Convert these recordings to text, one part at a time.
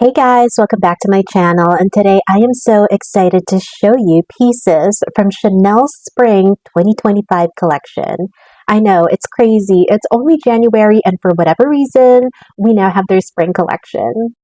Hey guys, welcome back to my channel, and today I am so excited to show you pieces from Chanel's Spring 2025 collection. I know, it's crazy. It's only January, and for whatever reason, we now have their spring collection.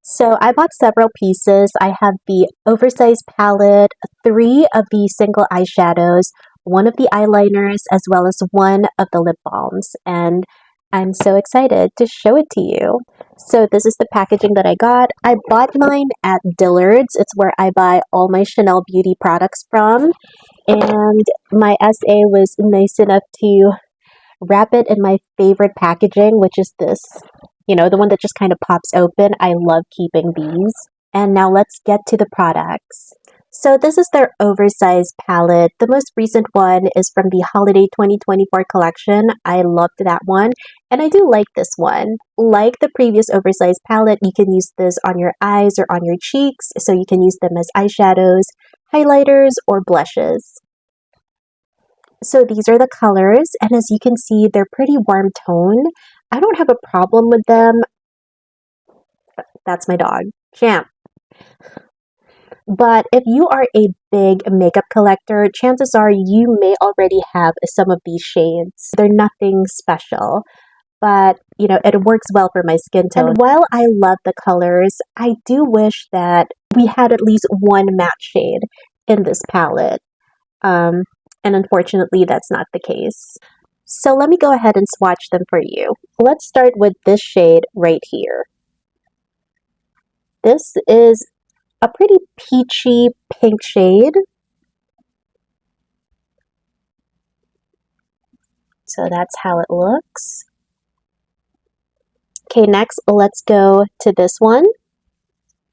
So I bought several pieces. I have the oversized palette, 3 of the single eyeshadows, 1 of the eyeliners, as well as 1 of the lip balms, and I'm so excited to show it to you. So this is the packaging that I got. I bought mine at Dillard's. It's where I buy all my Chanel beauty products from. And my SA was nice enough to wrap it in my favorite packaging, which is this, the one that just kind of pops open. I love keeping these. And now let's get to the products. So this is their oversized palette. The most recent one is from the Holiday 2024 collection. I loved that one, and I do like this one. Like the previous oversized palette, you can use this on your eyes or on your cheeks, so you can use them as eyeshadows, highlighters, or blushes. So these are the colors, and as you can see, they're pretty warm tone. I don't have a problem with them. That's my dog, Champ. But if you are a big makeup collector, chances are you may already have some of these shades. They're nothing special, but it works well for my skin tone. And while I love the colors, I do wish that we had at least one matte shade in this palette. And unfortunately, that's not the case. So let me go ahead and swatch them for you. Let's start with this shade right here. This is a pretty peachy pink shade. So that's how it looks. Okay, next let's go to this one.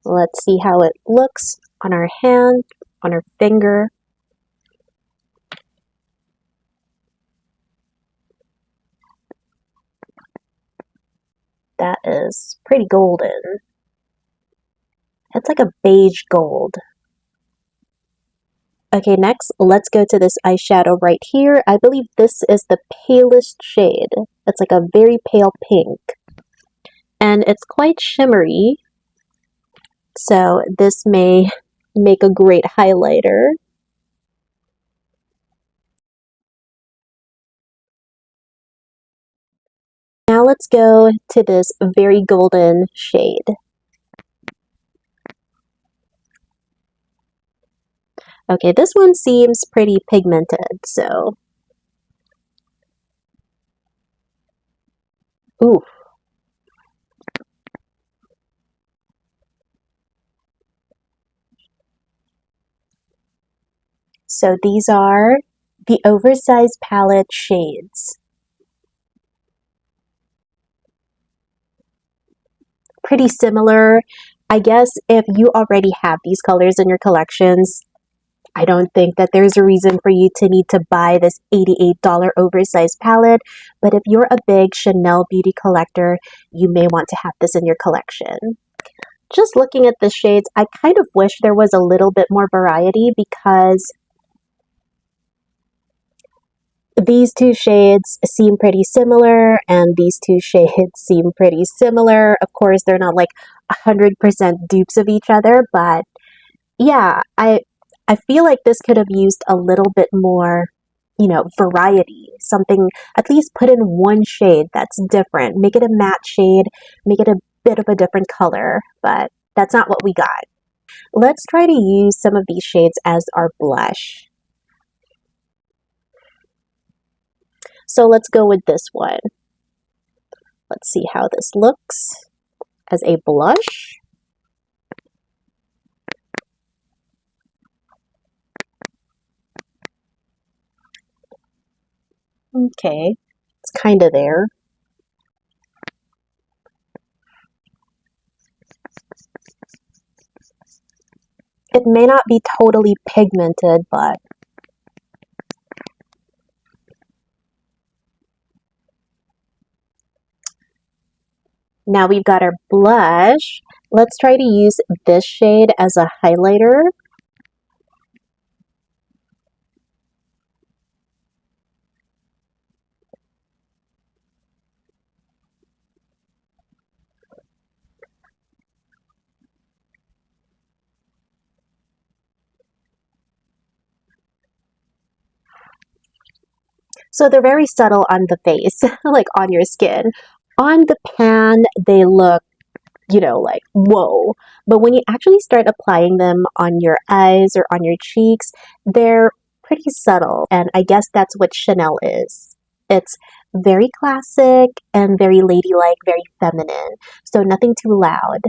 Let's see how it looks on our hand, on our finger. That is pretty golden. It's like a beige gold. Okay, next, let's go to this eyeshadow right here. I believe this is the palest shade. It's like a very pale pink. And it's quite shimmery. So this may make a great highlighter. Now let's go to this very golden shade. Okay, this one seems pretty pigmented, so. Ooh. So these are the oversized palette shades. Pretty similar. I guess if you already have these colors in your collections, I don't think that there's a reason for you to need to buy this $88 oversized palette, but if you're a big Chanel beauty collector, you may want to have this in your collection. Just looking at the shades, I kind of wish there was a little bit more variety because these two shades seem pretty similar and these two shades seem pretty similar. Of course, they're not like 100% dupes of each other, but yeah, I feel like this could have used a little bit more, variety. Something, at least put in one shade that's different. Make it a matte shade, make it a bit of a different color, but that's not what we got. Let's try to use some of these shades as our blush. So let's go with this one. Let's see how this looks as a blush. Okay, it's kind of there. It may not be totally pigmented, but now we've got our blush. Let's try to use this shade as a highlighter. So they're very subtle on the face, like on your skin. On the pan, they look, you know, like, whoa. But when you actually start applying them on your eyes or on your cheeks, they're pretty subtle. And I guess that's what Chanel is. It's very classic and very ladylike, very feminine. So nothing too loud.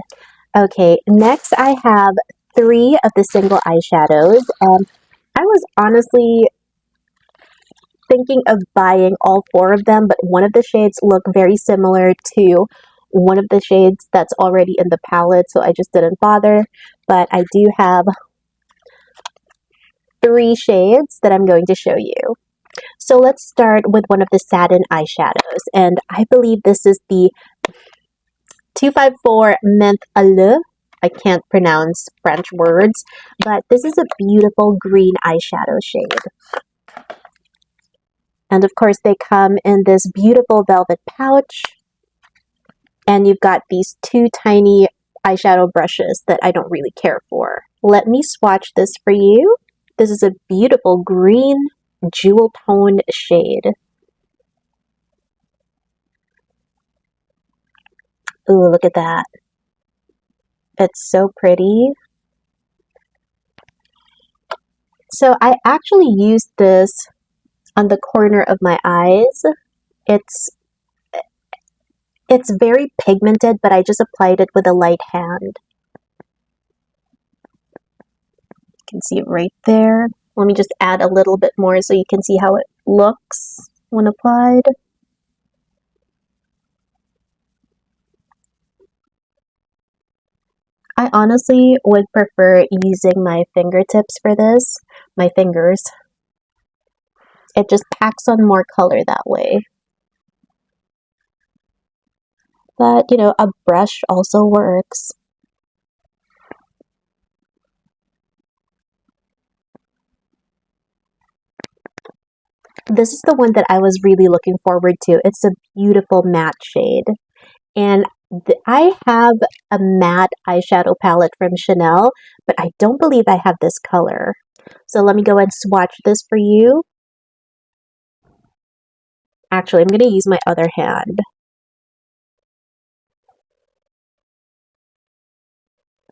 Okay, next I have 3 of the single eyeshadows. I was honestly thinking of buying all 4 of them, but one of the shades look very similar to one of the shades that's already in the palette, so I just didn't bother. But I do have 3 shades that I'm going to show you. So let's start with one of the satin eyeshadows, and I believe this is the 254 Menthe Allure. I can't pronounce French words, but this is a beautiful green eyeshadow shade. And of course they come in this beautiful velvet pouch. And you've got these 2 tiny eyeshadow brushes that I don't really care for. Let me swatch this for you. This is a beautiful green jewel toned shade. Ooh, look at that. It's so pretty. So I actually used this on the corner of my eyes. It's very pigmented, but I just applied it with a light hand. You can see it right there. Let me just add a little bit more so you can see how it looks when applied. I honestly would prefer using my fingertips for this, my fingers. It just packs on more color that way. But, you know, a brush also works. This is the one that I was really looking forward to. It's a beautiful matte shade. And I have a matte eyeshadow palette from Chanel, but I don't believe I have this color. So let me go and swatch this for you. Actually, I'm going to use my other hand.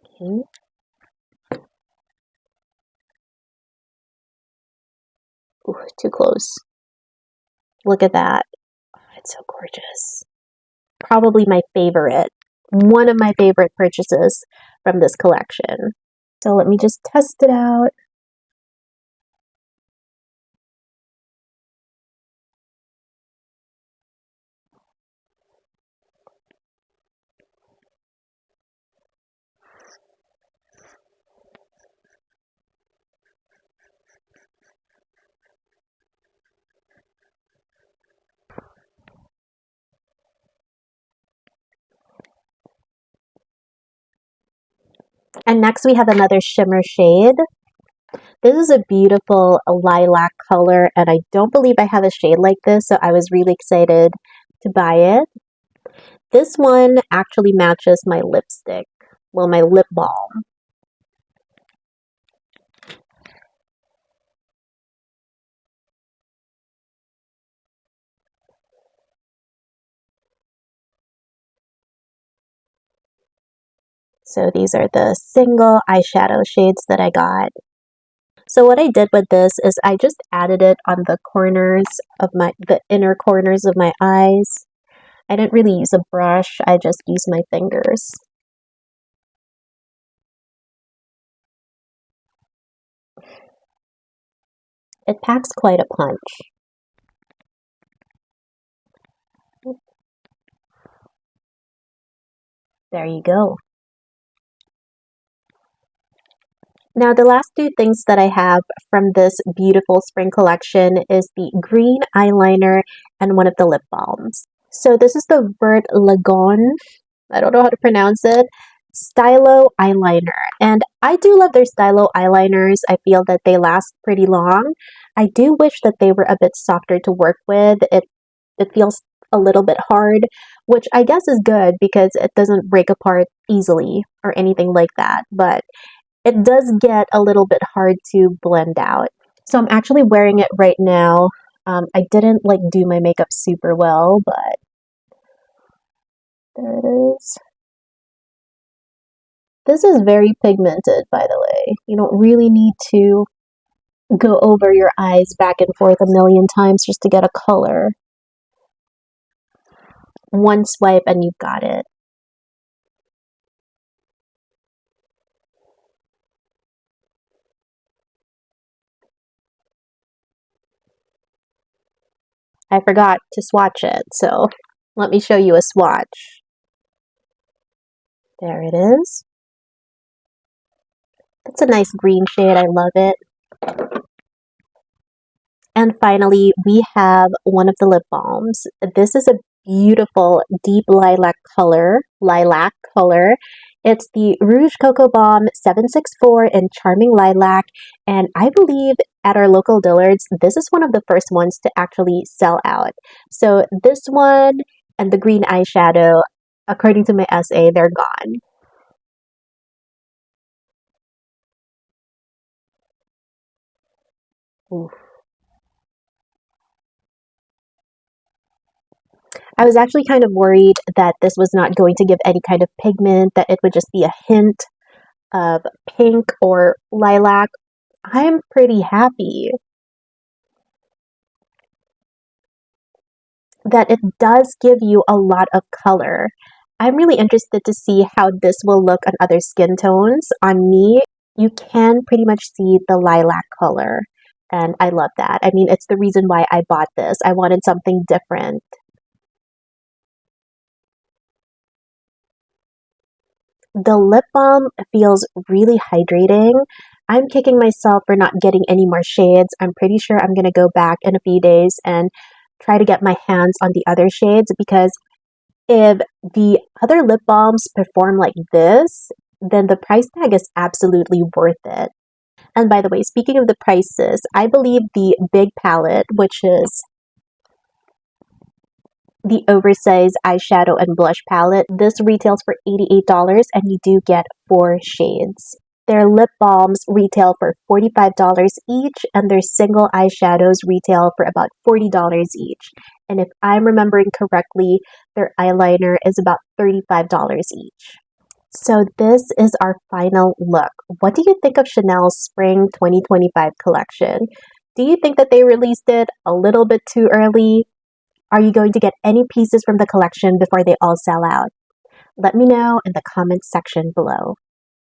Okay. Ooh, too close. Look at that. Oh, it's so gorgeous. Probably my favorite. One of my favorite purchases from this collection. So let me just test it out. And next we have another shimmer shade. This is a beautiful lilac color, and I don't believe I have a shade like this, so I was really excited to buy it. This one actually matches my lipstick, well, my lip balm. So these are the single eyeshadow shades that I got. So what I did with this is I just added it on the corners of the inner corners of my eyes. I didn't really use a brush, I just used my fingers. It packs quite a punch. There you go. Now the last 2 things that I have from this beautiful spring collection is the green eyeliner and one of the lip balms. So this is the Vert Lagon, I don't know how to pronounce it, Stylo eyeliner. And I do love their Stylo eyeliners. I feel that they last pretty long. I do wish that they were a bit softer to work with. It feels a little bit hard, which I guess is good because it doesn't break apart easily or anything like that. But it does get a little bit hard to blend out. So I'm actually wearing it right now I didn't like do my makeup super well, but there it is. This is very pigmented, by the way. You don't really need to go over your eyes back and forth a million times just to get a color. One swipe and you've got it. I forgot to swatch it, so let me show you a swatch. There it is. It's a nice green shade. I love it. And finally, we have one of the lip balms. This is a beautiful deep lilac color. It's the Rouge Cocoa Balm 764 in Charming Lilac. And I believe at our local Dillard's, this is one of the first ones to actually sell out. So this one and the green eyeshadow, according to my essay, they're gone. Oof. I was actually kind of worried that this was not going to give any kind of pigment, that it would just be a hint of pink or lilac. I'm pretty happy that it does give you a lot of color. I'm really interested to see how this will look on other skin tones. On me, you can pretty much see the lilac color, and I love that. I mean, it's the reason why I bought this. I wanted something different. The lip balm feels really hydrating. I'm kicking myself for not getting any more shades. I'm pretty sure I'm going to go back in a few days and try to get my hands on the other shades, because if the other lip balms perform like this, then the price tag is absolutely worth it. And by the way, speaking of the prices, I believe the big palette, which is the oversize eyeshadow and blush palette, this retails for $88 and you do get 4 shades. Their lip balms retail for $45 each, and their single eyeshadows retail for about $40 each. And if I'm remembering correctly, their eyeliner is about $35 each. So this is our final look. What do you think of Chanel's Spring 2025 collection? Do you think that they released it a little bit too early? Are you going to get any pieces from the collection before they all sell out? Let me know in the comments section below.